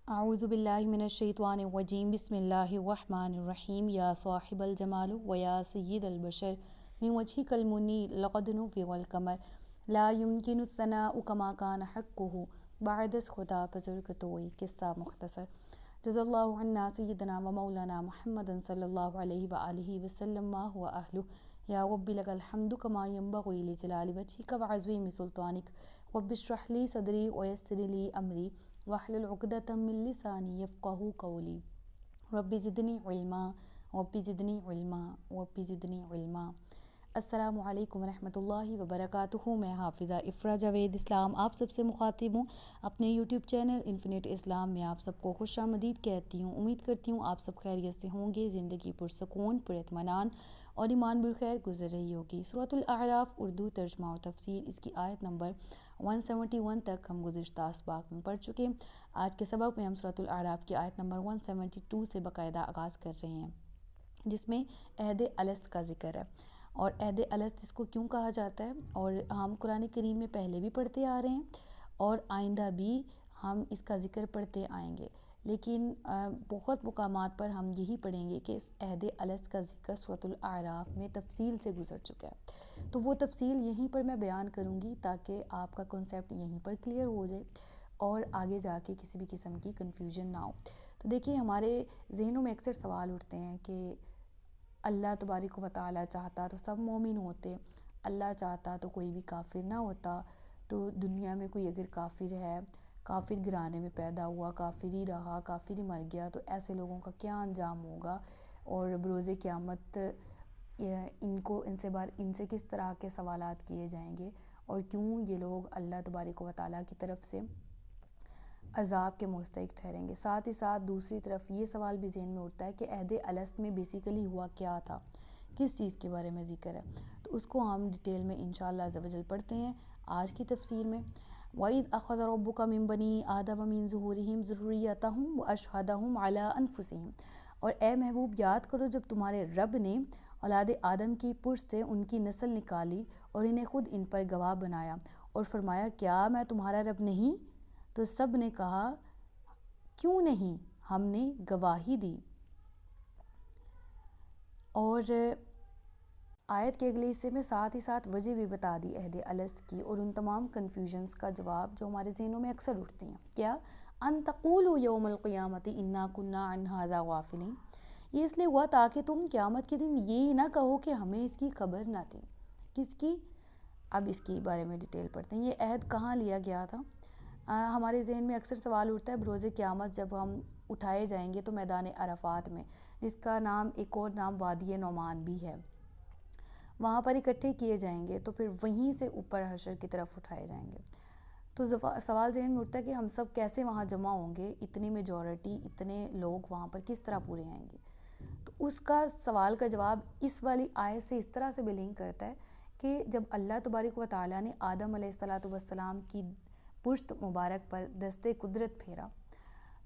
اعوذ باللہ من الشیطان الرجیم بسم اللہ الرحمن الرحیم یا صاحب الجمال و یا سید البشر من وجهک المنیر لقد نور القمر لا يمكن الثناء كما كان حقه بعد از خدا بزرگ توئی قصہ مختصر جزا اللہ عنا سیدنا و مولانا محمد صلی اللہ علیہ وآلہ وسلم ما هو اہلہ یا رب لک الحمد کما ینبغی لجلال وجہک وعظیم سلطانک رب اشرح لی صدری ویسر لی امری واحلل عقدۃ من لسانی یفقہوا قولی رب زدنی علما رب زدنی علما رب زدنی علما۔ السلام علیکم ورحمۃ اللہ وبرکاتہ۔ میں حافظہ افرا جاوید اسلام آپ سب سے مخاطب ہوں اپنے یوٹیوب چینل انفینٹ اسلام میں۔ آپ سب کو خوش آمدید کہتی ہوں۔ امید کرتی ہوں آپ سب خیریت سے ہوں گے، زندگی پرسکون پر اطمینان اور ایمان بالخیر گزر رہی ہوگی۔ سورۃ الاعراف اردو ترجمہ و تفسیر، اس کی آیت نمبر 171 تک ہم گزشتہ اسباق میں پڑھ چکے۔ آج کے سبق میں ہم سورۃ الاعراف کی آیت نمبر 172 سے باقاعدہ آغاز کر رہے ہیں، جس میں عہد الست کا ذکر ہے۔ اور عہد الست اس کو کیوں کہا جاتا ہے، اور ہم قرآن کریم میں پہلے بھی پڑھتے آ رہے ہیں اور آئندہ بھی ہم اس کا ذکر پڑھتے آئیں گے، لیکن بہت مقامات پر ہم یہی پڑھیں گے کہ اس عہد الست کا ذکر سورۃ الاعراف میں تفصیل سے گزر چکا ہے۔ تو وہ تفصیل یہیں پر میں بیان کروں گی تاکہ آپ کا کنسیپٹ یہیں پر کلیئر ہو جائے اور آگے جا کے کسی بھی قسم کی کنفیوژن نہ ہو۔ تو دیکھیے، ہمارے ذہنوں میں اکثر سوال اٹھتے ہیں کہ اللہ تبارک و تعالیٰ چاہتا تو سب مومن ہوتے، اللہ چاہتا تو کوئی بھی کافر نہ ہوتا، تو دنیا میں کوئی اگر کافر ہے، کافر گھرانے میں پیدا ہوا، کافر ہی رہا، کافر ہی مر گیا، تو ایسے لوگوں کا کیا انجام ہوگا، اور بروز قیامت ان سے کس طرح کے سوالات کیے جائیں گے، اور کیوں یہ لوگ اللہ تبارک و تعالیٰ کی طرف سے عذاب کے مستحق ٹھہریں گے۔ ساتھ ہی ساتھ دوسری طرف یہ سوال بھی ذہن میں اٹھتا ہے کہ عہد الست میں بیسیکلی ہوا کیا تھا، کس چیز کے بارے میں ذکر ہے، تو اس کو ہم ڈیٹیل میں انشاءاللہ عز و جل پڑھتے ہیں آج کی تفسیر میں۔ وَإِذْ أَخَذَ رَبُّكَ مِن بَنِي آدَمَ مِن ظُهُورِهِمْ ذُرِّيَّتَهُمْ وَأَشْهَدَهُمْ عَلَىٰ أَنفُسِهِمْ، اور اے محبوب یاد کرو جب تمہارے رب نے اولاد آدم کی پشت سے ان کی نسل نکالی اور انہیں خود ان پر گواہ بنایا اور فرمایا کیا میں تمہارا رب نہیں؟ تو سب نے کہا کیوں نہیں، ہم نے گواہی دی۔ اور آیت کے اگلے حصے میں ساتھ ہی ساتھ وجہ بھی بتا دی عہد الست کی اور ان تمام کنفیوژنز کا جواب جو ہمارے ذہنوں میں اکثر اٹھتی ہیں۔ کیا؟ ان تقولوا یوم القیامت انا کنا عن ھذا غافلین، یہ اس لیے ہوا تاکہ تم قیامت کے دن یہی نہ کہو کہ ہمیں اس کی خبر نہ تھی۔ کس کی؟ اب اس کے بارے میں ڈیٹیل پڑھتے ہیں۔ یہ عہد کہاں لیا گیا تھا؟ ہمارے ذہن میں اکثر سوال اٹھتا ہے بروز قیامت جب ہم اٹھائے جائیں گے تو میدان عرفات میں، جس کا نام ایک اور نام وادی نعمان بھی ہے، وہاں پر اکٹھے کیے جائیں گے، تو پھر وہیں سے اوپر حشر کی طرف اٹھائے جائیں گے۔ تو سوال ذہن میں اٹھتا ہے کہ ہم سب کیسے وہاں جمع ہوں گے، اتنی میجورٹی، اتنے لوگ وہاں پر کس طرح پورے آئیں گے؟ تو اس کا سوال کا جواب اس والی آیت سے اس طرح سے بھی لنک کرتا ہے کہ جب اللہ تبارک و تعالیٰ نے آدم علیہ السلام کی پشت مبارک پر دست قدرت پھیرا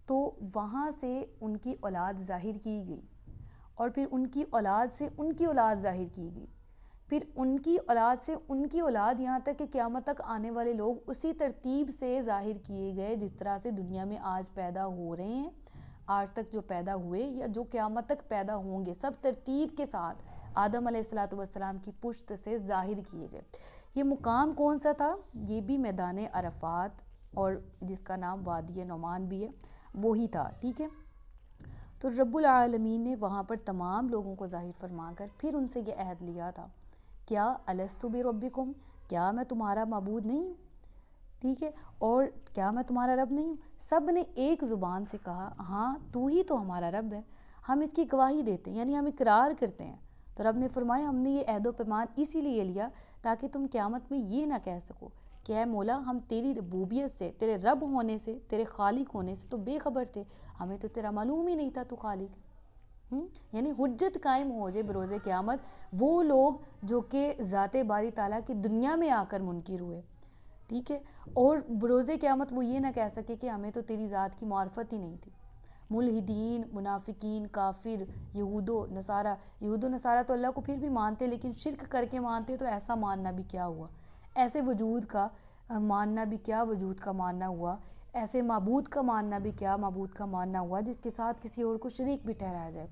تو وہاں سے ان کی اولاد ظاہر کی گئی، اور پھر ان کی اولاد سے ان کی اولاد ظاہر کی گئی، پھر ان کی اولاد سے ان کی اولاد، یہاں تک کہ قیامت تک آنے والے لوگ اسی ترتیب سے ظاہر کیے گئے جس طرح سے دنیا میں آج پیدا ہو رہے ہیں، آج تک جو پیدا ہوئے یا جو قیامت تک پیدا ہوں گے، سب ترتیب کے ساتھ آدم علیہ السلام کی پشت سے ظاہر کیے گئے۔ یہ مقام کون سا تھا؟ یہ بھی میدان عرفات، اور جس کا نام وادی نعمان بھی ہے، وہی تھا، ٹھیک ہے۔ تو رب العالمین نے وہاں پر تمام لوگوں کو ظاہر فرما کر پھر ان سے یہ عہد لیا تھا، کیا الست بربکم، کیا میں تمہارا معبود نہیں ہوں، ٹھیک ہے، اور کیا میں تمہارا رب نہیں ہوں؟ سب نے ایک زبان سے کہا ہاں تو ہی تو ہمارا رب ہے، ہم اس کی گواہی دیتے ہیں، یعنی ہم اقرار کرتے ہیں۔ تو رب نے فرمایا ہم نے یہ عہد و پیمان اسی لیے لیا تاکہ تم قیامت میں یہ نہ کہہ سکو کہ اے مولا ہم تیری ربوبیت سے، تیرے رب ہونے سے، تیرے خالق ہونے سے تو بے خبر تھے، ہمیں تو تیرا معلوم ہی نہیں تھا تو خالق ہے۔ یعنی حجت قائم ہو جائے بروز قیامت وہ لوگ جو کہ ذات باری تعالیٰ کی دنیا میں آ کر منکر ہوئے، ٹھیک ہے، اور بروز قیامت وہ یہ نہ کہہ سکے کہ ہمیں تو تیری ذات کی معرفت ہی نہیں تھی۔ ملحدین، منافقین، کافر، یہود و نصارہ تو اللہ کو پھر بھی مانتے، لیکن شرک کر کے مانتے، تو ایسا ماننا بھی کیا ہوا، ایسے وجود کا ماننا بھی کیا وجود کا ماننا ہوا، ایسے معبود کا ماننا بھی کیا معبود کا ماننا ہوا جس کے ساتھ کسی اور کو شریک بھی ٹھہرایا جائے.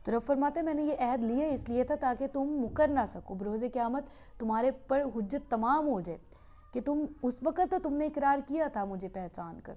تو رب فرماتے ہیں میں نے یہ عہد لیا اس لیے تھا تاکہ تم مکر نہ سکو, بروز قیامت تمہارے پر حجت تمام ہو جائے کہ تم اس وقت تو تم نے اقرار کیا تھا مجھے پہچان کر.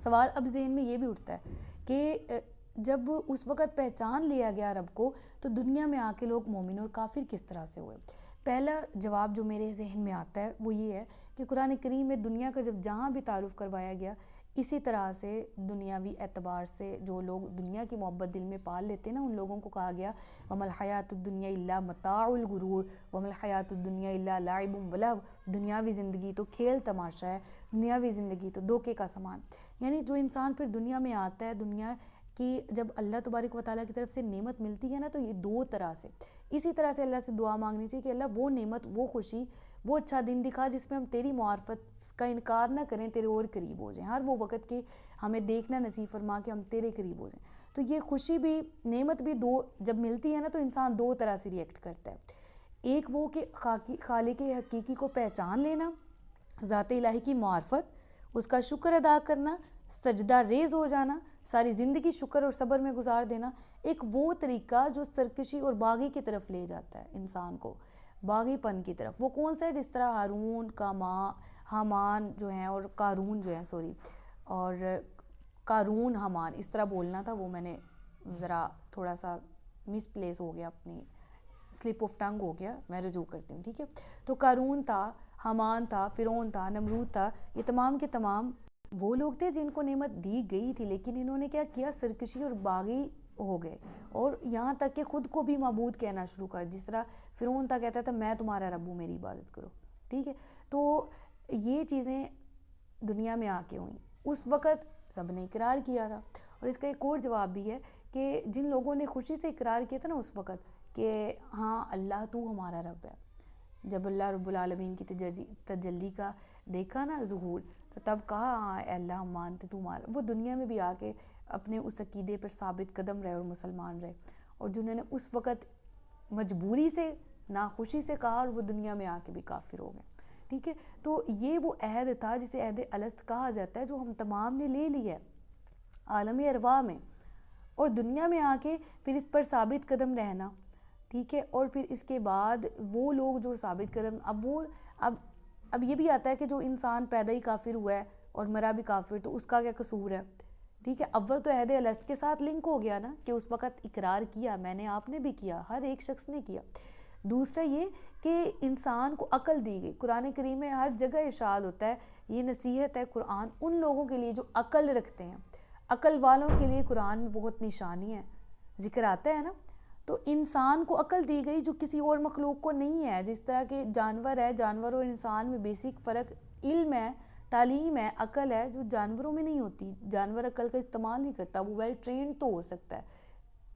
سوال اب ذہن میں یہ بھی اٹھتا ہے کہ جب اس وقت پہچان لیا گیا رب کو تو دنیا میں آ کے لوگ مومن اور کافر کس طرح سے ہوئے. پہلا جواب جو میرے ذہن میں آتا ہے وہ یہ ہے کہ قرآن کریم میں دنیا کا جب جہاں بھی تعارف کروایا گیا اسی طرح سے دنیاوی اعتبار سے جو لوگ دنیا کی محبت دل میں پال لیتے ہیں نا, ان لوگوں کو کہا گیا وَمَا الْحَيَاةُ الدُّنْيَا إِلَّا مَتَاعُ الْغُرُورِ وَمَا الْحَيَاةُ الدُّنْيَا إِلَّا لَعِبٌ وَلَهْوٌ, دنیاوی زندگی تو کھیل تماشا ہے, دنیاوی زندگی تو دھوکے کا سامان. یعنی جو انسان پھر دنیا میں آتا ہے, دنیا کی جب اللہ تبارک و تعالیٰ کی طرف سے نعمت ملتی ہے نا تو یہ دو طرح سے, اسی طرح سے اللہ سے دعا مانگنی چاہیے کہ اللہ وہ نعمت, وہ خوشی, وہ اچھا دن دکھا جس میں ہم تیری معرفت کا انکار نہ کریں, تیرے اور قریب ہو جائیں, ہر وہ وقت کے ہمیں دیکھنا نصیب فرما کہ ہم تیرے قریب ہو جائیں. تو یہ خوشی بھی نعمت بھی دو جب ملتی ہے نا تو انسان دو طرح سے ریئیکٹ کرتا ہے. ایک وہ کہ خالق حقیقی کو پہچان لینا, ذات الہی کی معرفت, اس کا شکر ادا کرنا, سجدہ ریز ہو جانا, ساری زندگی شکر اور صبر میں گزار دینا. ایک وہ طریقہ جو سرکشی اور باغی کی طرف لے جاتا ہے انسان کو, باغی پن کی طرف. وہ کون سا ہے؟ جس طرح ہارون حامان جو ہیں اور قارون جو ہیں اور قارون حامان اس طرح بولنا تھا, وہ میں نے ذرا تھوڑا سا مس پلیس ہو گیا, اپنی سلپ آف ٹنگ ہو گیا, میں رجوع کرتی ہوں, ٹھیک ہے. تو قارون تھا, حامان تھا, فرعون تھا, نمرود تھا, یہ تمام کے تمام وہ لوگ تھے جن کو نعمت دی گئی تھی, لیکن انہوں نے کیا کیا, سرکشی اور باغی ہو گئے اور یہاں تک کہ خود کو بھی معبود کہنا شروع کر. جس طرح فرعون تھا, کہتا تھا میں تمہارا رب ہوں, میری عبادت کرو, ٹھیک ہے. تو یہ چیزیں دنیا میں آ کے ہوئیں. اس وقت سب نے اقرار کیا تھا. اور اس کا ایک اور جواب بھی ہے کہ جن لوگوں نے خوشی سے اقرار کیا تھا نا اس وقت کہ ہاں اللہ تو ہمارا رب ہے, جب اللہ رب العالمین کی تجلی کا دیکھا نا ظہور, تو تب کہا ہاں اے اللہ ہم مانتے تو ہمارا, وہ دنیا میں بھی آ کے اپنے اس عقیدے پر ثابت قدم رہے اور مسلمان رہے. اور جنہوں نے اس وقت مجبوری سے ناخوشی سے کہا, اور وہ دنیا میں آ کے بھی کافر ہو گئے, ٹھیک ہے. تو یہ وہ عہد تھا جسے عہد الست کہا جاتا ہے, جو ہم تمام نے لے لیا ہے عالم ارواح میں, اور دنیا میں آ کے پھر اس پر ثابت قدم رہنا, ٹھیک ہے. اور پھر اس کے بعد وہ لوگ جو ثابت قدم, اب یہ بھی آتا ہے کہ جو انسان پیدا ہی کافر ہوا ہے اور مرا بھی کافر, تو اس کا کیا قصور ہے, ٹھیک ہے. اول تو عہد الست کے ساتھ لنک ہو گیا نا کہ اس وقت اقرار کیا, میں نے, آپ نے بھی کیا, ہر ایک شخص نے کیا. دوسرا یہ کہ انسان کو عقل دی گئی. قرآن کریم میں ہر جگہ ارشاد ہوتا ہے, یہ نصیحت ہے قرآن ان لوگوں کے لیے جو عقل رکھتے ہیں, عقل والوں کے لیے قرآن میں بہت نشانی ہے, ذکر آتا ہے نا. تو انسان کو عقل دی گئی جو کسی اور مخلوق کو نہیں ہے. جس طرح کہ جانور ہے, جانور اور انسان میں بیسک فرق علم ہے, تعلیم ہے, عقل ہے, جو جانوروں میں نہیں ہوتی. جانور عقل کا استعمال نہیں کرتا, وہ ویل ٹرینڈ تو ہو سکتا ہے,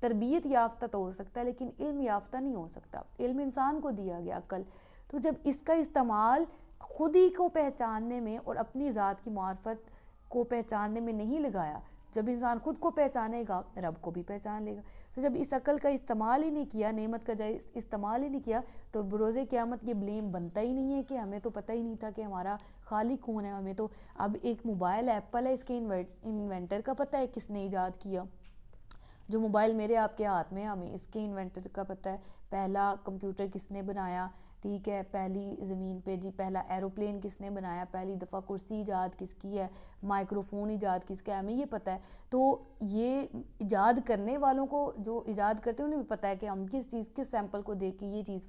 تربیت یافتہ تو ہو سکتا ہے, لیکن علم یافتہ نہیں ہو سکتا. علم انسان کو دیا گیا, عقل. تو جب اس کا استعمال خود ہی کو پہچاننے میں اور اپنی ذات کی معرفت کو پہچاننے میں نہیں لگایا, جب انسان خود کو پہچانے گا رب کو بھی پہچان لے گا. تو جب اس عقل کا استعمال ہی نہیں کیا, نعمت کا جائز استعمال ہی نہیں کیا, تو بروز قیامت یہ بلیم بنتا ہی نہیں ہے کہ ہمیں تو پتہ ہی نہیں تھا کہ ہمارا خالق کون ہے. ہمیں تو اب ایک موبائل ایپل ہے, اس کے انوینٹر کا پتہ ہے کس نے ایجاد کیا. جو موبائل میرے آپ کے ہاتھ میں, ہمیں اس کے انوینٹر کا پتہ ہے, پہلا کمپیوٹر کس نے بنایا, ٹھیک ہے, پہلی زمین پہ جی پہلا ایروپلین کس نے بنایا, پہلی دفعہ کرسی ایجاد کس کی ہے, مائکروفون ایجاد کس کا ہے, ہمیں یہ پتہ ہے. تو یہ ایجاد کرنے والوں کو, جو ایجاد کرتے ہیں انہیں بھی پتہ ہے کہ ہم کس چیز, کس سیمپل کو دیکھ کے یہ چیز,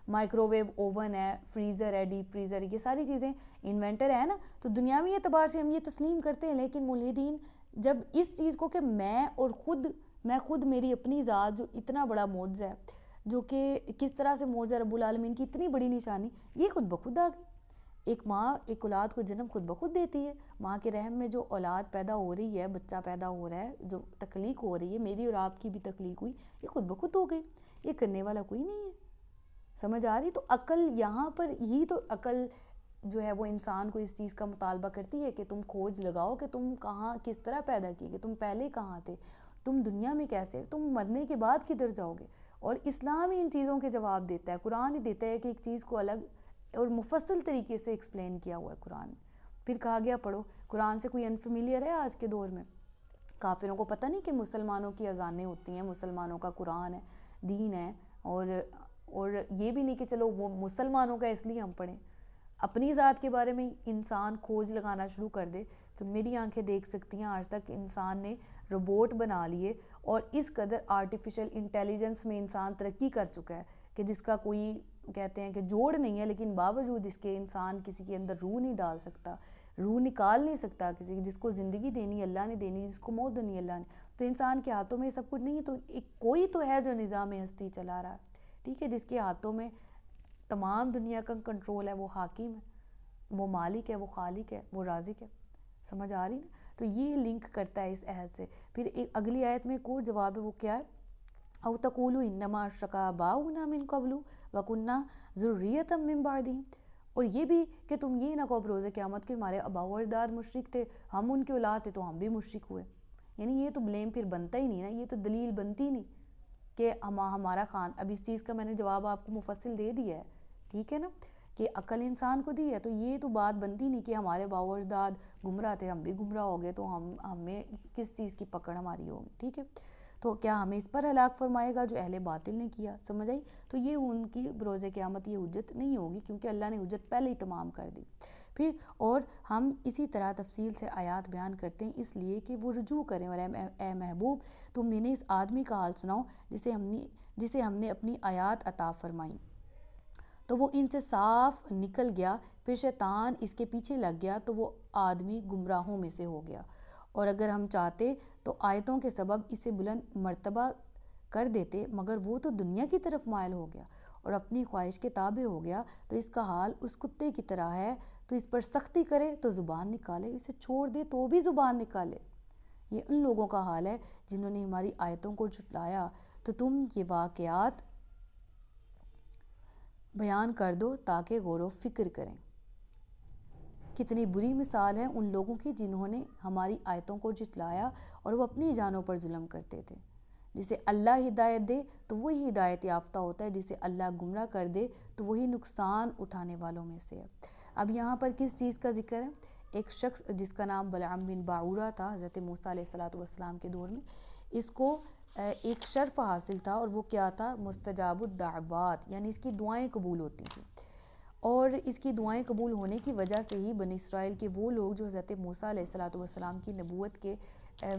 مائکرو ویو اوون ہے, فریزر ہے, ڈیپ فریزر, یہ ساری چیزیں انوینٹر ہے نا. تو دنیاوی اعتبار سے ہم یہ تسلیم کرتے ہیں, لیکن ملحدین جب اس چیز کو کہ میں خود میری اپنی ذات جو اتنا بڑا معجزہ ہے, جو کہ کس طرح سے معجزہ رب العالمین کی اتنی بڑی نشانی, یہ خود بخود آ گئی. ایک ماں ایک اولاد کو جنم خود بخود دیتی ہے. ماں کے رحم میں جو اولاد پیدا ہو رہی ہے, بچہ پیدا ہو رہا ہے, جو تخلیق ہو رہی ہے, میری اور آپ کی بھی تخلیق ہوئی, یہ خود بخود ہو گئی. یہ کرنے والا کوئی نہیں ہے. سمجھ آ رہی؟ تو عقل یہاں پر ہی تو, عقل جو ہے وہ انسان کو اس چیز کا مطالبہ کرتی ہے کہ تم کھوج لگاؤ کہ تم کہاں, کس طرح پیدا کیے گئے, تم پہلے کہاں تھے, تم دنیا میں کیسے, تم مرنے کے بعد کدھر جاؤ گے. اور اسلام ہی ان چیزوں کے جواب دیتا ہے, قرآن ہی دیتا ہے کہ ایک چیز کو الگ اور مفصل طریقے سے ایکسپلین کیا ہوا ہے قرآن. پھر کہا گیا پڑھو. قرآن سے کوئی انفیملیئر ہے آج کے دور میں؟ کافروں کو پتہ نہیں کہ مسلمانوں کی اذانیں ہوتی ہیں, مسلمانوں کا قرآن ہے, دین ہے, اور یہ بھی نہیں کہ چلو وہ مسلمانوں کا اس لیے ہم پڑھیں. اپنی ذات کے بارے میں انسان کھوج لگانا شروع کر دے تو میری آنکھیں دیکھ سکتی ہیں آج تک انسان نے روبوٹ بنا لیے, اور اس قدر آرٹیفیشل انٹیلیجنس میں انسان ترقی کر چکا ہے کہ جس کا کوئی کہتے ہیں کہ جوڑ نہیں ہے, لیکن باوجود اس کے انسان کسی کے اندر روح نہیں ڈال سکتا, روح نکال نہیں سکتا کسی کی. جس کو زندگی دینی اللہ نے دینی, جس کو موت دینی اللہ نے. تو انسان کے ہاتھوں میں سب کچھ نہیں ہے, تو کوئی تو ہے جو نظام ہستی چلا رہا ہے, ٹھیک ہے, جس کے ہاتھوں میں تمام دنیا کا کنٹرول ہے. وہ حاکم ہے, وہ مالک ہے, وہ خالق ہے, وہ رازق ہے. سمجھ آ رہی نا؟ تو یہ لنک کرتا ہے اس عہد سے. پھر ایک اگلی آیت میں ایک اور جواب ہے, وہ کیا ہے؟ او تقولوا انما اشرک آباؤنا من قبل وکنا ذریۃ من بعدہم. اور یہ بھی کہ تم یہ نہ کہو بروز قیامت کہ ہمارے آباء و اجداد مشرک تھے, ہم ان کے اولاد تھے تو ہم بھی مشرک ہوئے. یعنی یہ تو بلیم پھر بنتا ہی نہیں نا, یہ تو دلیل بنتی نہیں کہ ہمارا اب اس چیز کا میں نے جواب آپ کو مفصل دے دیا ہے, ٹھیک ہے نا, کہ عقل انسان کو دی ہے. تو یہ تو بات بنتی نہیں کہ ہمارے باپ و اجداد گمراہ تھے, ہم بھی گمراہ ہو گئے, تو ہمیں کس چیز کی پکڑ ہماری ہوگی, ٹھیک ہے. تو کیا ہمیں اس پر ہلاک فرمائے گا جو اہل باطل نے کیا؟ سمجھ آئی؟ تو یہ ان کی بروز قیامت یہ حجت نہیں ہوگی, کیونکہ اللہ نے حجت پہلے ہی تمام کر دی. پھر اور ہم اسی طرح تفصیل سے آیات بیان کرتے ہیں اس لیے کہ وہ رجوع کریں. اور اے محبوب تم نے اس آدمی کا حال سناؤ جسے ہم نے اپنی آیات عطا فرمائیں, تو وہ ان سے صاف نکل گیا, پھر شیطان اس کے پیچھے لگ گیا, تو وہ آدمی گمراہوں میں سے ہو گیا. اور اگر ہم چاہتے تو آیتوں کے سبب اسے بلند مرتبہ کر دیتے, مگر وہ تو دنیا کی طرف مائل ہو گیا اور اپنی خواہش کے تابع ہو گیا. تو اس کا حال اس کتے کی طرح ہے, تو اس پر سختی کرے تو زبان نکالے, اسے چھوڑ دے تو بھی زبان نکالے. یہ ان لوگوں کا حال ہے جنہوں نے ہماری آیتوں کو جھٹلایا. تو تم یہ واقعات بیان کر دو تاکہ غور و فکر کریں. کتنی بری مثال ہے ان لوگوں کی جنہوں نے ہماری آیتوں کو جھٹلایا اور وہ اپنی جانوں پر ظلم کرتے تھے. جسے اللہ ہدایت دے تو وہی ہدایت یافتہ ہوتا ہے, جسے اللہ گمراہ کر دے تو وہی نقصان اٹھانے والوں میں سے ہے. اب یہاں پر کس چیز کا ذکر ہے؟ ایک شخص جس کا نام بلعام بن باعورہ تھا حضرت موسیٰ علیہ السلام کے دور میں, اس کو ایک شرف حاصل تھا, اور وہ کیا تھا؟ مستجاب الدعوات, یعنی اس کی دعائیں قبول ہوتی تھیں. اور اس کی دعائیں قبول ہونے کی وجہ سے ہی بنی اسرائیل کے وہ لوگ جو حضرت موسیٰ علیہ السلام کی نبوت کے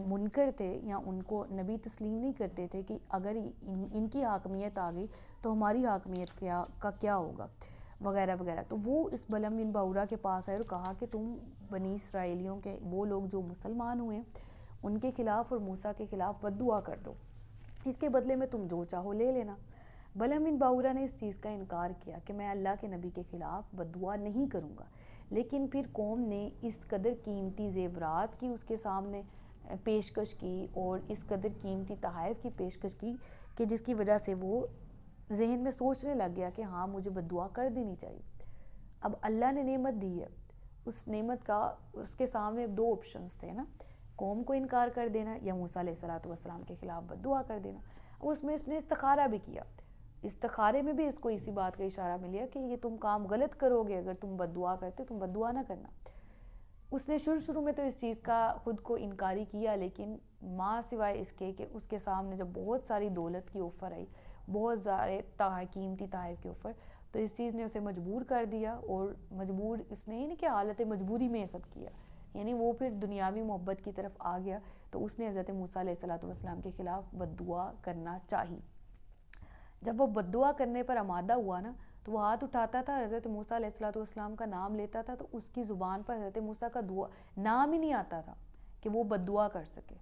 منکر تھے یا ان کو نبی تسلیم نہیں کرتے تھے, کہ اگر ان کی حاکمیت آ گئی تو ہماری حاکمیت کا کیا ہوگا وغیرہ وغیرہ. تو وہ اس بلعام بن باعورہ کے پاس آئے اور کہا کہ تم بنی اسرائیلیوں کے وہ لوگ جو مسلمان ہوئے ان کے خلاف اور موسیٰ کے خلاف بد دعا کر دو, اس کے بدلے میں تم جو چاہو لے لینا. بلعام بن باعورہ نے اس چیز کا انکار کیا کہ میں اللہ کے نبی کے خلاف بد دعا نہیں کروں گا. لیکن پھر قوم نے اس قدر قیمتی زیورات کی اس کے سامنے پیشکش کی اور اس قدر قیمتی تحائف کی پیشکش کی کہ جس کی وجہ سے وہ ذہن میں سوچنے لگ گیا کہ ہاں مجھے بد دعا کر دینی چاہیے. اب اللہ نے نعمت دی ہے, اس نعمت کا اس کے سامنے دو آپشنز تھے نا, قوم کو انکار کر دینا یا موسیٰ علیہ السلام کے خلاف بد دعا کر دینا. اس میں اس نے استخارہ بھی کیا. استخارے میں بھی اس کو اسی بات کا اشارہ ملیا کہ یہ تم کام غلط کرو گے اگر تم بد دعا کرتے, تم بد دعا نہ کرنا. اس نے شروع میں تو اس چیز کا خود کو انکاری کیا, لیکن ماں سوائے اس کے کہ اس کے سامنے جب بہت ساری دولت کی آفر آئی, بہت سارے قیمتی تحائف کی آفر, تو اس چیز نے اسے مجبور کر دیا. اور مجبور اس نے نہیں کہ حالت مجبوری میں سب کیا, یعنی وہ پھر دنیاوی محبت کی طرف آ گیا, تو اس نے حضرت موسیٰ علیہ السلام کے خلاف بد دعا کرنا چاہی. جب وہ بد دعا کرنے پر آمادہ ہوا نا, تو وہ ہاتھ اٹھاتا تھا, حضرت موسیٰ علیہ السلام کا نام لیتا تھا, تو اس کی زبان پر حضرت موسیٰ کا نام ہی نہیں آتا تھا کہ وہ بد دعا کر سکے,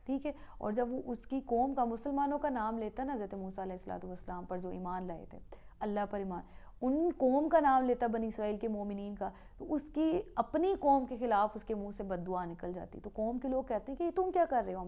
ٹھیک ہے. اور جب وہ اس کی قوم کا مسلمانوں کا نام لیتا نا حضرت موسیٰ علیہ السلام پر جو ایمان لائے تھے, اللہ پر ایمان, ان قوم کا نام لیتا بنی اسرائیل کے مومنین کا, تو اس کی اپنی قوم کے خلاف اس کے منہ سے بد دعا نکل جاتی. تو قوم کے لوگ کہتے ہیں کہ تم کیا کر رہے ہو,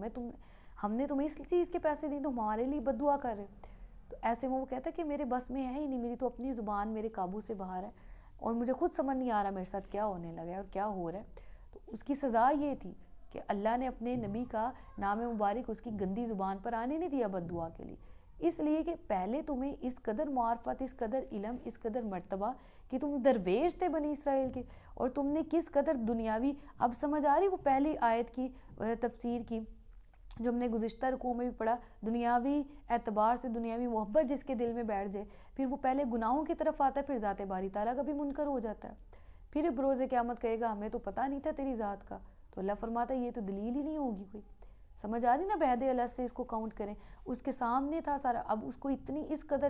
ہم نے تمہیں اس چیز کے پیسے دیے, تم ہمارے لیے بد دعا کر رہے ہو. تو ایسے میں وہ کہتا ہے کہ میرے بس میں ہے ہی نہیں, میری تو اپنی زبان میرے قابو سے باہر ہے, اور مجھے خود سمجھ نہیں آ رہا میرے ساتھ کیا ہونے لگا ہے اور کیا ہو رہا ہے. تو اس کی سزا یہ تھی کہ اللہ نے اپنے نبی کا نام مبارک اس کی گندی زبان پر آنے نہیں دیا بد دعا کے لیے, اس لیے کہ پہلے تمہیں اس قدر معرفت، اس قدر علم، اس قدر مرتبہ کہ تم درویش تھے بنی اسرائیل کے، اور تم نے کس قدر دنیاوی، اب سمجھ آ رہی وہ پہلی آیت کی تفسیر کی جو ہم نے گزشتہ رکوع میں بھی پڑھا، دنیاوی اعتبار سے دنیاوی محبت جس کے دل میں بیٹھ جائے، پھر وہ پہلے گناہوں کی طرف آتا ہے، پھر ذات باری تعالیٰ کا بھی منکر ہو جاتا ہے، پھر بروز قیامت کہے گا ہمیں تو پتہ نہیں تھا تیری ذات کا، تو اللہ فرماتا ہے یہ تو دلیل ہی نہیں ہوگی کوئی. سمجھ آ رہی نا، بعہد الگ سے اس کو کاؤنٹ کریں، اس کے سامنے تھا سارا، اب اس کو اتنی اس قدر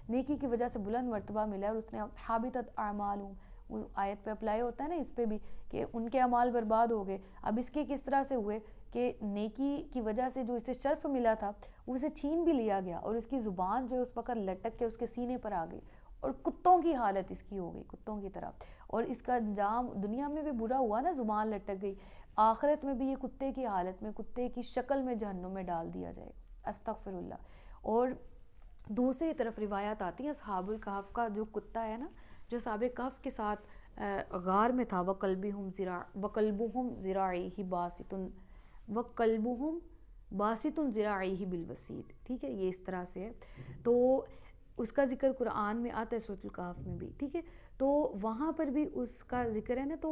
نیکی کی وجہ سے بلند مرتبہ ملا، اور اس نے حابطت اعمالہم، وہ آیت پہ اپلائی ہوتا ہے نا اس پہ بھی کہ ان کے اعمال برباد ہو گئے. اب اس کے کس طرح سے ہوئے کہ نیکی کی وجہ سے جو اسے شرف ملا تھا وہ اسے چھین بھی لیا گیا، اور اس کی زبان جو اس وقت لٹک کے اس کے سینے پر آ گئی، اور کتوں کی حالت اس کی ہو گئی، کتوں کی طرح، اور اس کا انجام دنیا میں بھی برا ہوا نا، زبان لٹک گئی، آخرت میں بھی یہ کتے کی حالت میں، کتے کی شکل میں جہنم میں ڈال دیا جائے گا، استغفر اللہ. اور دوسری طرف روایات آتی ہیں اصحاب الکہف کا جو کتا ہے نا، جو اصحاب کہف کے ساتھ غار میں تھا، وَقَلْبُهُمْ ذِرَاعِهِ باسط ذراعیہ بالوسید، ٹھیک ہے، یہ اس طرح سے ہے. تو اس کا ذکر قرآن میں آتا ہے سورۃ الکہف میں بھی، ٹھیک ہے، تو وہاں پر بھی اس کا ذکر ہے نا، تو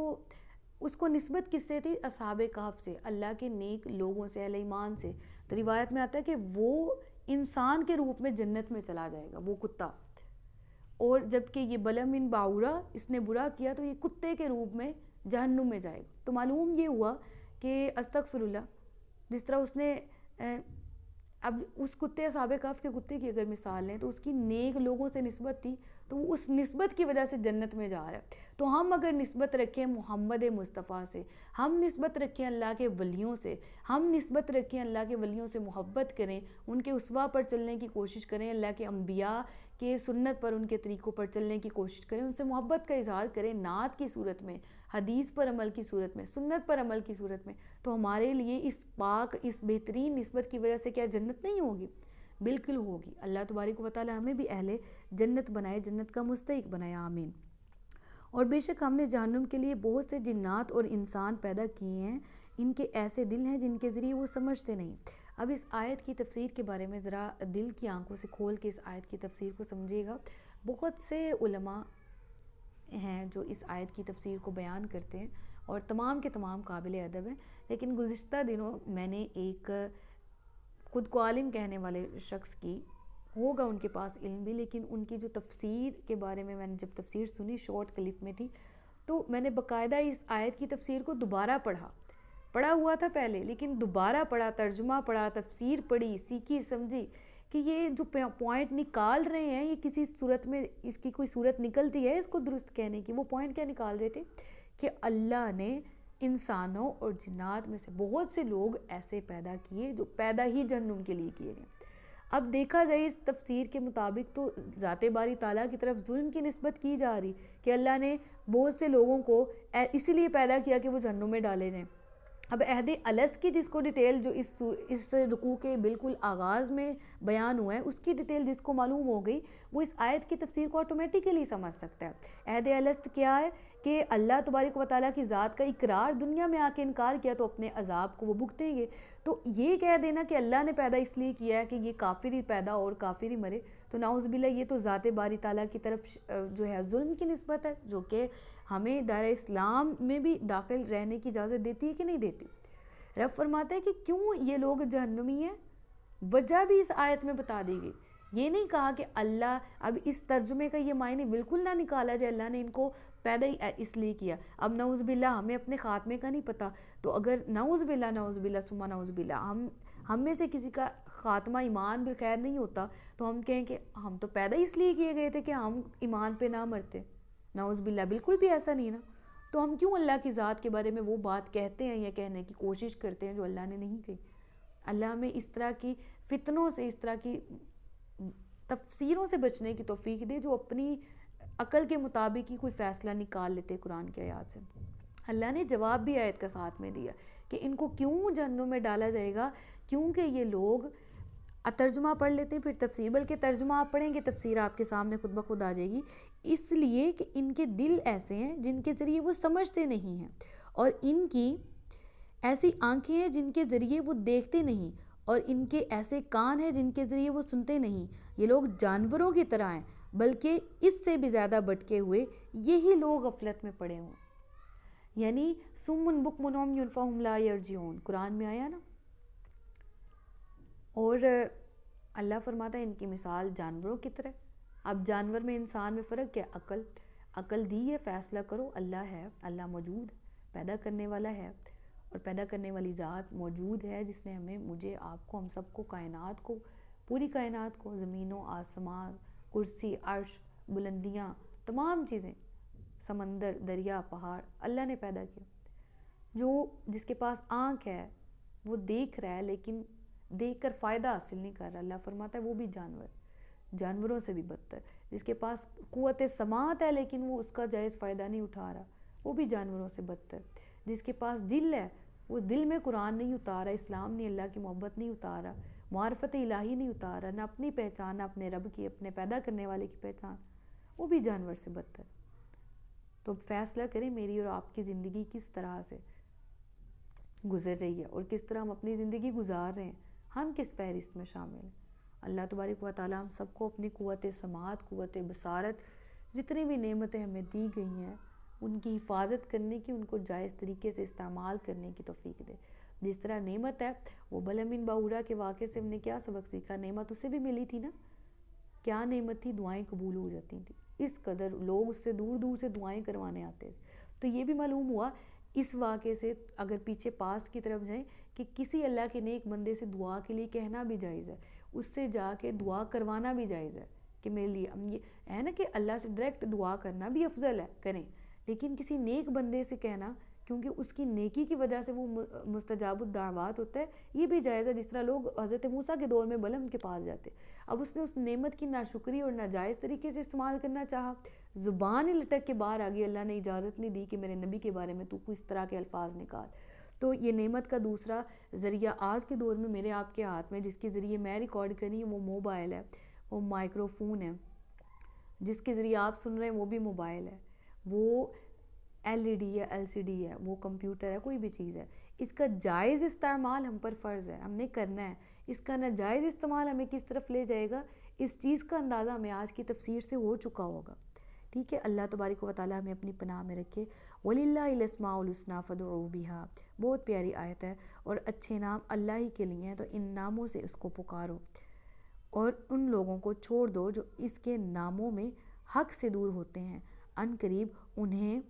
اس کو نسبت کس سے تھی؟ اصحاب کہف سے، اللہ کے نیک لوگوں سے، اہل ایمان سے. تو روایت میں آتا ہے کہ وہ انسان کے روپ میں جنت میں چلا جائے گا وہ کتا، اور جبکہ یہ بلم من باورا، اس نے برا کیا تو یہ کتے کے روپ میں جہنم میں جائے گا. تو معلوم یہ ہوا کہ استغفر اللہ، جس طرح اس نے اب اس کتے اصحاب کہف کے کتے کی اگر مثال لیں تو اس کی نیک لوگوں سے نسبت تھی، تو وہ اس نسبت کی وجہ سے جنت میں جا رہا ہے. تو ہم اگر نسبت رکھیں محمد مصطفیٰ سے، ہم نسبت رکھیں اللہ کے ولیوں سے، ہم نسبت رکھیں اللہ کے ولیوں سے محبت کریں، ان کے اسوہ پر چلنے کی کوشش کریں، اللہ کے انبیاء کے سنت پر، ان کے طریقوں پر چلنے کی کوشش کریں، ان سے محبت کا اظہار کریں نعت کی صورت میں، حدیث پر عمل کی صورت میں، سنت پر عمل کی صورت میں، تو ہمارے لیے اس پاک، اس بہترین نسبت کی وجہ سے کیا جنت نہیں ہوگی؟ بالکل ہوگی. اللہ تبارک و تعالی ہمیں بھی اہل جنت بنائے، جنت کا مستحق بنائے، آمین. اور بے شک ہم نے جہنم کے لیے بہت سے جنات اور انسان پیدا کیے ہیں، ان کے ایسے دل ہیں جن کے ذریعے وہ سمجھتے نہیں. اب اس آیت کی تفسیر کے بارے میں ذرا دل کی آنکھوں سے کھول کے اس آیت کی تفسیر کو سمجھے گا. بہت سے علماء ہیں جو اس آیت کی تفسیر کو بیان کرتے ہیں، اور تمام کے تمام قابل ادب ہیں، لیکن گزشتہ دنوں میں نے ایک خود کو عالم کہنے والے شخص کی، ہوگا ان کے پاس علم بھی، لیکن ان کی جو تفسیر کے بارے میں نے جب تفسیر سنی، شارٹ کلپ میں تھی، تو میں نے باقاعدہ اس آیت کی تفسیر کو دوبارہ پڑھا ہوا تھا پہلے، لیکن دوبارہ پڑھا، ترجمہ پڑھا، تفسیر پڑھی، سیکھی سمجھی کہ یہ جو پوائنٹ نکال رہے ہیں یہ کسی صورت میں اس کی کوئی صورت نکلتی ہے اس کو درست کہنے کی. وہ پوائنٹ کیا نکال رہے تھے کہ اللہ نے انسانوں اور جنات میں سے بہت سے لوگ ایسے پیدا کیے جو پیدا ہی جہنم کے لیے کیے گئے. اب دیکھا جائے اس تفسیر کے مطابق تو ذات باری تعالیٰ کی طرف ظلم کی نسبت کی جا رہی کہ اللہ نے بہت سے لوگوں کو اسی لیے پیدا کیا کہ وہ جہنم میں ڈالے جائیں. اب عہد الست کی جس کو ڈیٹیل جو اس رکوع کے بالکل آغاز میں بیان ہوا ہے، اس کی ڈیٹیل جس کو معلوم ہو گئی وہ اس آیت کی تفسیر کو آٹومیٹیکلی سمجھ سکتا ہے. عہد الست کیا ہے کہ اللہ تبارک و تعالیٰ کی ذات کا اقرار، دنیا میں آ کے انکار کیا تو اپنے عذاب کو وہ بھگتیں گے. تو یہ کہہ دینا کہ اللہ نے پیدا اس لیے کیا ہے کہ یہ کافر ہی پیدا اور کافر ہی مرے، تو نعوذ باللہ یہ تو ذات باری تعالیٰ کی طرف جو ہے ظلم کی نسبت ہے، جو کہ ہمیں دائرہ اسلام میں بھی داخل رہنے کی اجازت دیتی ہے کہ نہیں دیتی. رب فرماتا ہے کہ کیوں یہ لوگ جہنمی ہیں، وجہ بھی اس آیت میں بتا دی گئی. یہ نہیں کہا کہ اللہ، اب اس ترجمے کا یہ معنی بالکل نہ نکالا جائے اللہ نے ان کو پیدا ہی اس لیے کیا. اب نعوذ باللہ ہمیں اپنے خاتمے کا نہیں پتہ، تو اگر نعوذ باللہ ثم نعوذ باللہ ہم میں سے کسی کا خاتمہ ایمان بالخیر نہیں ہوتا تو ہم کہیں کہ ہم تو پیدا اس لیے کیے گئے تھے کہ ہم ایمان پہ نہ مرتے. نعوذ باللہ بالکل بھی ایسا نہیں نا. تو ہم کیوں اللہ کی ذات کے بارے میں وہ بات کہتے ہیں یا کہنے کی کوشش کرتے ہیں جو اللہ نے نہیں کہی. اللہ ہمیں اس طرح کی فتنوں سے، اس طرح کی تفسیروں سے بچنے کی توفیق دے جو اپنی عقل کے مطابق ہی کوئی فیصلہ نکال لیتے قرآن کی آیات سے. اللہ نے جواب بھی آیت کا ساتھ میں دیا کہ ان کو کیوں جہنم میں ڈالا جائے گا، کیونکہ یہ لوگ ترجمہ پڑھ لیتے ہیں پھر تفسیر، بلکہ ترجمہ آپ پڑھیں گے تفسیر آپ کے سامنے خود بخود آ جائے گی، اس لیے کہ ان کے دل ایسے ہیں جن کے ذریعے وہ سمجھتے نہیں ہیں، اور ان کی ایسی آنکھیں ہیں جن کے ذریعے وہ دیکھتے نہیں، اور ان کے ایسے کان ہیں جن کے ذریعے وہ سنتے نہیں. یہ لوگ جانوروں کی طرح ہیں بلکہ اس سے بھی زیادہ بھٹکے ہوئے یہی لوگ غفلت میں پڑے ہوئے. یعنی سمن بکمن عمی فہم لا یرجعون قرآن میں آیا نا. اور اللہ فرماتا ہے ان کی مثال جانوروں کی طرح. اب جانور میں انسان میں فرق کیا؟ عقل دی ہے، فیصلہ کرو. اللہ ہے، اللہ موجود، پیدا کرنے والا ہے، اور پیدا کرنے والی ذات موجود ہے جس نے ہمیں، مجھے، آپ کو، ہم سب کو، کائنات کو، پوری کائنات کو، زمین و آسمان، کرسی، عرش، بلندیاں، تمام چیزیں، سمندر، دریا، پہاڑ اللہ نے پیدا کیا. جس کے پاس آنکھ ہے وہ دیکھ رہا ہے لیکن دیکھ کر فائدہ حاصل نہیں کر رہا. اللہ فرماتا ہے وہ بھی جانوروں سے بھی بدتر. جس کے پاس قوت سماعت ہے لیکن وہ اس کا جائز فائدہ نہیں اٹھا رہا، وہ بھی جانوروں سے بدتر. جس کے پاس دل ہے وہ دل میں قرآن نہیں اتارا، اسلام نہیں، اللہ کی محبت نہیں اتارا، معرفت الہی نہیں اتارا، نہ اپنی پہچان، نہ اپنے رب کی، اپنے پیدا کرنے والے کی پہچان، وہ بھی جانور سے بدتر. تو فیصلہ کریں میری اور آپ کی زندگی کس طرح سے گزر رہی ہے اور کس طرح ہم اپنی زندگی گزار رہے ہیں، ہم کس فہرست میں شامل ہیں. اللہ تبارک و تعالیٰ ہم سب کو اپنی قوت سماعت، قوت بصارت، جتنی بھی نعمتیں ہمیں دی گئی ہیں ان کی حفاظت کرنے کی، ان کو جائز طریقے سے استعمال کرنے کی توفیق دے. جس طرح نعمت ہے، وہ بلعم باورا کے واقعے سے ہم نے کیا سبق سیکھا؟ نعمت اسے بھی ملی تھی نا. کیا نعمت تھی؟ دعائیں قبول ہو جاتی تھیں. اس قدر لوگ اس سے دور دور سے دعائیں کروانے آتے تھے. تو یہ بھی معلوم ہوا اس واقعے سے، اگر پیچھے پاسٹ کی طرف جائیں، کہ کسی اللہ کے نیک بندے سے دعا کے لیے کہنا بھی جائز ہے، اس سے جا کے دعا کروانا بھی جائز ہے کہ میرے لیے. یہ ہے نا کہ اللہ سے ڈائریکٹ دعا کرنا بھی افضل ہے، کریں، لیکن کسی نیک بندے سے کہنا کیونکہ اس کی نیکی کی وجہ سے وہ مستجاب الدعوات ہوتا ہے، یہ بھی جائز ہے. جس طرح لوگ حضرت موسیٰ کے دور میں بلعم کے پاس جاتے، اب اس نے اس نعمت کی ناشکری اور ناجائز طریقے سے استعمال کرنا چاہا، زبان ہی لٹک کے باہر آ گئی. اللہ نے اجازت نہیں دی کہ میرے نبی کے بارے میں تو اس طرح کے الفاظ نکال. تو یہ نعمت کا دوسرا ذریعہ آج کے دور میں میرے آپ کے ہاتھ میں، جس کے ذریعے میں ریکارڈ کر رہی ہوں، وہ موبائل ہے، وہ مائکرو فون ہے. جس کے ذریعے آپ سن رہے ہیں وہ بھی موبائل ہے، وہ LED ہے، LCD ہے، وہ کمپیوٹر ہے، کوئی بھی چیز ہے. اس کا جائز استعمال ہم پر فرض ہے، ہم نے کرنا ہے. اس کا ناجائز استعمال ہمیں کس طرف لے جائے گا، اس چیز کا اندازہ ہمیں آج کی تفسیر سے ہو چکا ہوگا. ٹھیک ہے، اللہ تبارک و تعالیٰ ہمیں اپنی پناہ میں رکھے. وَلِلَّهِ الْأَسْمَاءُ الْحُسْنَىٰ فَادْعُوهُ بِهَا. بہت پیاری آیت ہے، اور اچھے نام اللہ ہی کے لیے ہیں تو ان ناموں سے اس کو پکارو، اور ان لوگوں کو چھوڑ دو جو اس کے ناموں میں حق سے دور ہوتے ہیں. ان قریب انہیں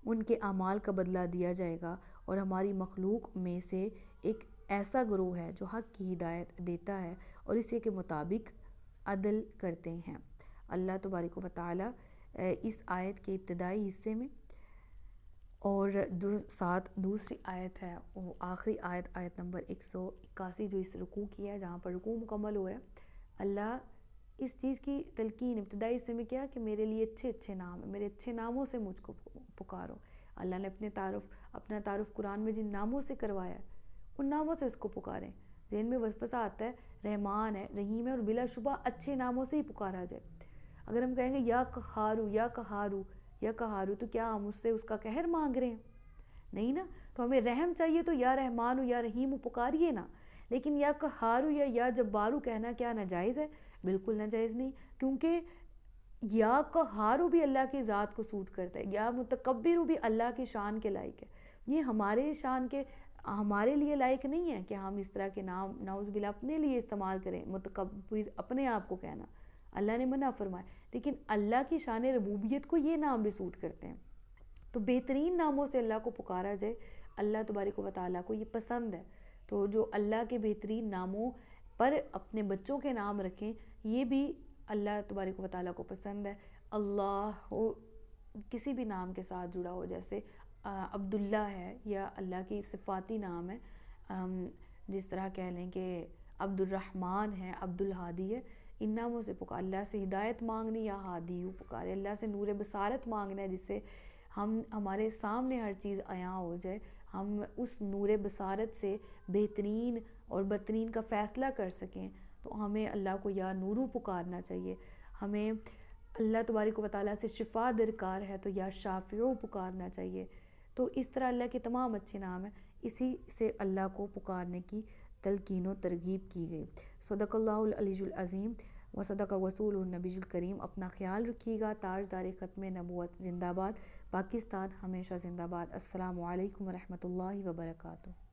ان کے اعمال کا بدلہ دیا جائے گا، اور ہماری مخلوق میں سے ایک ایسا گروہ ہے جو حق کی ہدایت دیتا ہے اور اسی کے مطابق عدل کرتے ہیں. اللہ تبارک و تعالیٰ اس آیت کے ابتدائی حصے میں، اور ساتھ دوسری آیت ہے، وہ آخری آیت، آیت نمبر 181 جو اس رکوع کی ہے، جہاں پر رکوع مکمل ہو رہا ہے، اللہ اس چیز کی تلقین ابتدائی حصے میں کیا کہ میرے لیے اچھے اچھے نام ہیں، میرے اچھے ناموں سے مجھ کو پکارو. اللہ نے اپنا تعارف قرآن میں جن ناموں سے کروایا ہے ان ناموں سے اس کو پکاریں. ذہن میں وسوسہ آتا ہے، رحمان ہے، رحیم ہے، اور بلا شبہ اچھے ناموں سے ہی پکارا جائے. اگر ہم کہیں گے یا قہارو یا قہارو یا قہارو، تو کیا ہم اس سے اس کا قہر مانگ رہے ہیں؟ نہیں نا. تو ہمیں رحم چاہیے تو یا رحمانو یا رحیمو پکاریے نا. لیکن یا قہارو یا جبارو کہنا کیا ناجائز ہے؟ بالکل ناجائز نہیں، کیونکہ یا قہارو بھی اللہ کی ذات کو سوٹ کرتا ہے، یا متکبرو بھی اللہ کی شان کے لائق ہے. یہ ہمارے شان کے، ہمارے لیے لائق نہیں ہے کہ ہم اس طرح کے نام نعوذ باللہ اپنے لیے استعمال کریں. متکبر اپنے آپ کو کہنا اللہ نے منع فرمایا، لیکن اللہ کی شان ربوبیت کو یہ نام بھی سوٹ کرتے ہیں. تو بہترین ناموں سے اللہ کو پکارا جائے، اللہ تبارک و تعالیٰ کو یہ پسند ہے. تو جو اللہ کے بہترین ناموں پر اپنے بچوں کے نام رکھیں، یہ بھی اللہ تبارک و تعالیٰ کو پسند ہے. اللہ کسی بھی نام کے ساتھ جڑا ہو، جیسے عبداللہ ہے، یا اللہ کی صفاتی نام ہے، جس طرح کہہ لیں کہ عبد الرحمن ہے، عبد الہادی ہے. ان ناموں سے پکار، اللہ سے ہدایت مانگنی یا ہادی ہو پکارے، اللہ سے نور بصارت مانگنا ہے، جس سے ہمارے سامنے ہر چیز عیاں ہو جائے، ہم اس نور بصارت سے بہترین اور بدترین کا فیصلہ کر سکیں. تو ہمیں اللہ کو یا نورو پکارنا چاہیے. ہمیں اللہ تبارک و تعالیٰ سے شفا درکار ہے تو یا شافعو پکارنا چاہیے. تو اس طرح اللہ کے تمام اچھے نام ہیں، اسی سے اللہ کو پکارنے کی تلقین و ترغیب کی گئی۔ صدق اللہ العلی العظیم و صدق رسول النبی الکریم۔ اپنا خیال رکھیے گا۔ تاجدار ختم نبوت زندہ باد۔ پاکستان ہمیشہ زندہ باد۔ السلام علیکم ورحمۃ اللہ وبرکاتہ۔